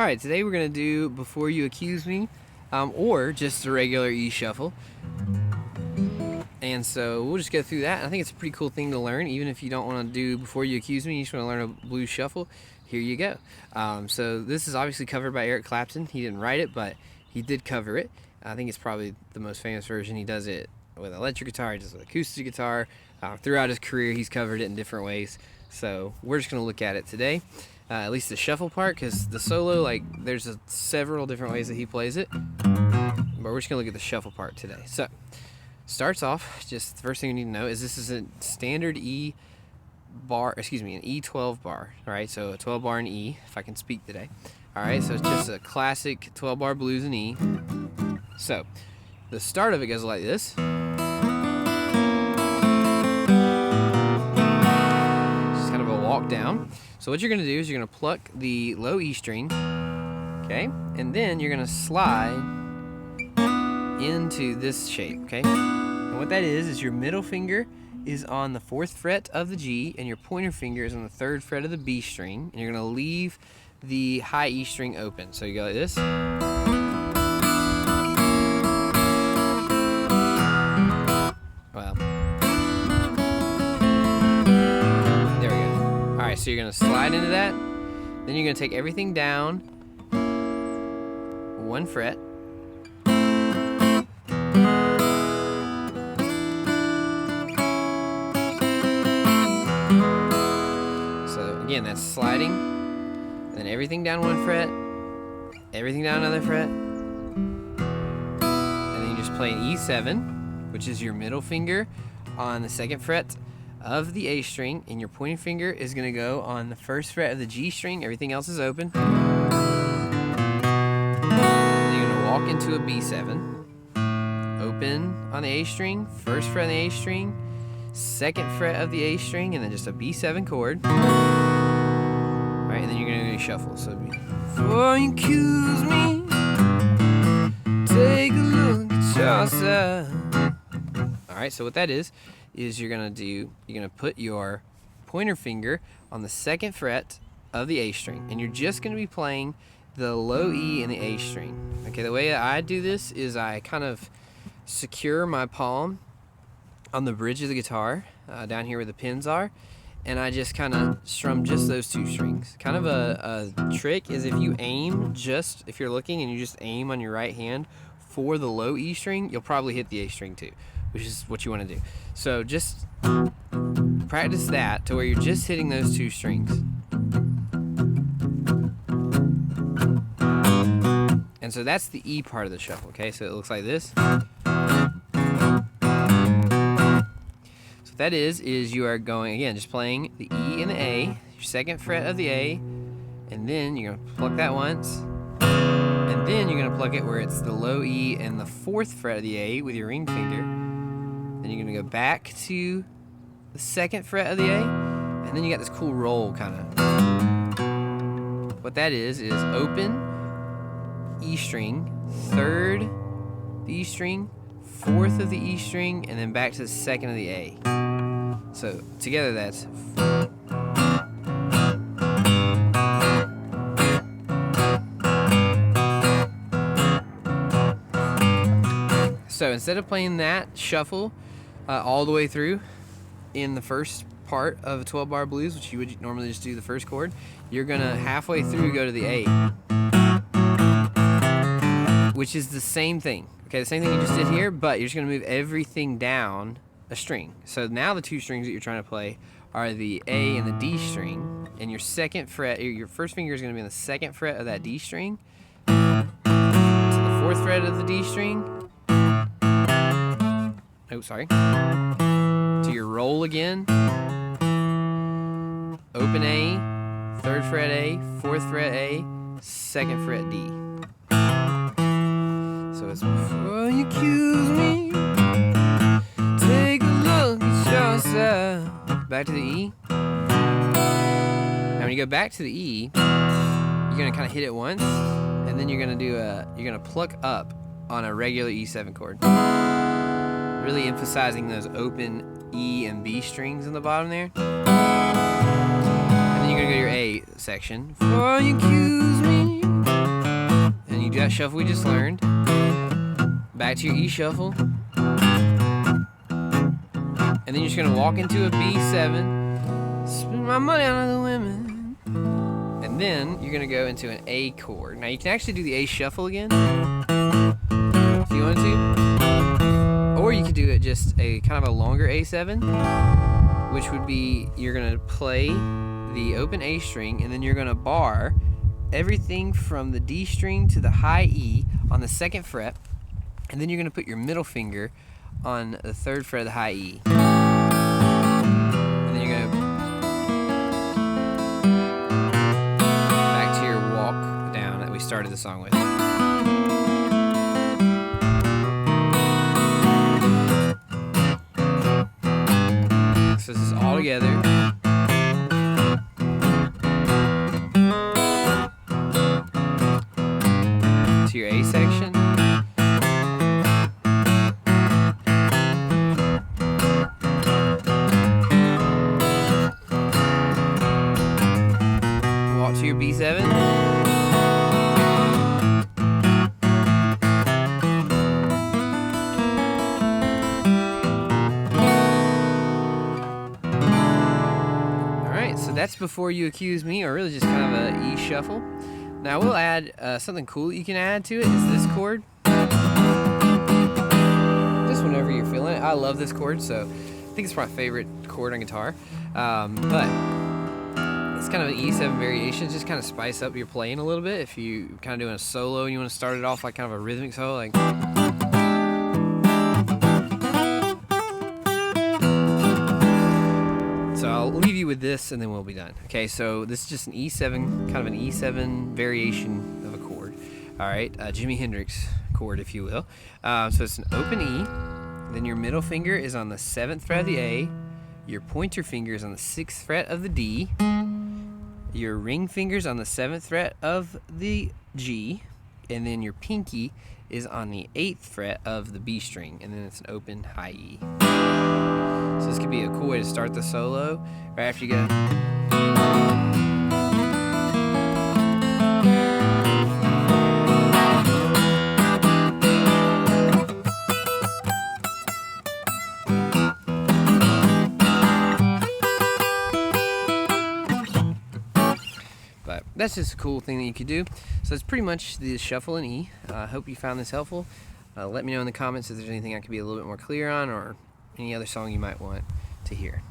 Alright, today we're going to do Before You Accuse Me, or just a regular E shuffle. And so we'll just go through that. I think it's a pretty cool thing to learn, even if you don't want to do Before You Accuse Me, you just want to learn a blues shuffle. Here you go. So this is obviously covered by Eric Clapton. He didn't write it, but he did cover it. I think it's probably the most famous version. He does it with electric guitar, he does it with acoustic guitar. Throughout his career, he's covered it in different ways. So we're just going to look at it today. At least the shuffle part, because the solo, there's several different ways that he plays it, but we're just gonna look at the shuffle part today. So starts off, just the first thing you need to know is this is a standard E bar, an E12 bar. All right, so a 12 bar in E, if I can speak today. All right, so it's just a classic 12 bar blues in E. So the start of it goes like this. Just kind of a walk down. So what you're going to do is you're going to pluck the low E string, okay, and then you're going to slide into this shape, okay? And what that is your middle finger is on the 4th fret of the G, and your pointer finger is on the 3rd fret of the B string, and you're going to leave the high E string open. So you go like this. Alright, so you're going to slide into that, then you're going to take everything down 1 fret, so again that's sliding, then everything down 1 fret, everything down another fret, and then you just play an E7, which is your middle finger on the 2nd fret of the A string, and your pointing finger is going to go on the 1st fret of the G string. Everything else is open. Then you're going to walk into a B7, open on the A string, 1st fret of the A string, 2nd fret of the A string, and then just a B7 chord. Alright, and then you're going to shuffle. So before you accuse me, take a look at yourself. Alright, so what that is you're gonna put your pointer finger on the 2nd fret of the A string, and you're just gonna be playing the low E in the A string. Okay, the way I do this is I kind of secure my palm on the bridge of the guitar, down here where the pins are, and I just kind of strum just those 2 strings. Kind of a trick is if you're looking and you just aim on your right hand for the low E string, you'll probably hit the A string too, which is what you want to do. So just practice that to where you're just hitting those 2 strings. And so that's the E part of the shuffle, okay? So it looks like this. So what that is you are going, again, just playing the E and the A, your 2nd fret of the A, and then you're going to pluck that once, and then you're going to pluck it where it's the low E and the 4th fret of the A with your ring finger. Then you're going to go back to the 2nd fret of the A, and then you got this cool roll kind of. What that is open E string, 3rd the E string, 4th of the E string, and then back to the 2nd of the A. So together that's. So instead of playing that shuffle all the way through in the first part of a 12 bar blues, which you would normally just do the first chord, you're gonna halfway through go to the A, which is the same thing. Okay, the same thing you just did here, but you're just gonna move everything down a string. So now the 2 strings that you're trying to play are the A and the D string, and your 2nd fret, your first finger is gonna be on the 2nd fret of that D string, to the 4th fret of the D string, to your roll again, open A, 3rd fret A, 4th fret A, 2nd fret D. So it's before you accuse me, take a look at yourself. Back to the E. Now when you go back to the E, you're gonna kind of hit it once, and then you're gonna pluck up on a regular E7 chord. Really emphasizing those open E and B strings in the bottom there. And then you're gonna go to your A section. Before you accuse me, that shuffle we just learned. Back to your E shuffle. And then you're just gonna walk into a B7. Spend my money on other women. And then you're gonna go into an A chord. Now you can actually do the A shuffle again if you wanted to. Or you could do it just a kind of a longer A7, which would be you're gonna play the open A string and then you're gonna bar everything from the D string to the high E on the 2nd fret, and then you're gonna put your middle finger on the 3rd fret of the high E. And then you're gonna back to your walk down that we started the song with. So this is all together. To your A section. Walk to your B7. Alright, so that's Before You Accuse Me, or really just kind of a E shuffle. Now we'll add something cool that you can add to it is this chord. Just whenever you're feeling it. I love this chord, so I think it's my favorite chord on guitar. But it's kind of an E7 variation. It's just kind of spice up your playing a little bit. If you kind of doing a solo and you want to start it off like kind of a rhythmic solo, like. So I'll leave you with this and then we'll be done. Okay, so this is just an E7, kind of an E7 variation of a chord. All right, Jimi Hendrix chord, if you will. So it's an open E, then your middle finger is on the 7th fret of the A, your pointer finger is on the 6th fret of the D, your ring finger's on the 7th fret of the G, and then your pinky is on the 8th fret of the B string, and then it's an open high E. So this could be a cool way to start the solo right after you go. But that's just a cool thing that you could do. So it's pretty much the shuffle in E. I hope you found this helpful. Let me know in the comments if there's anything I could be a little bit more clear on, or any other song you might want to hear.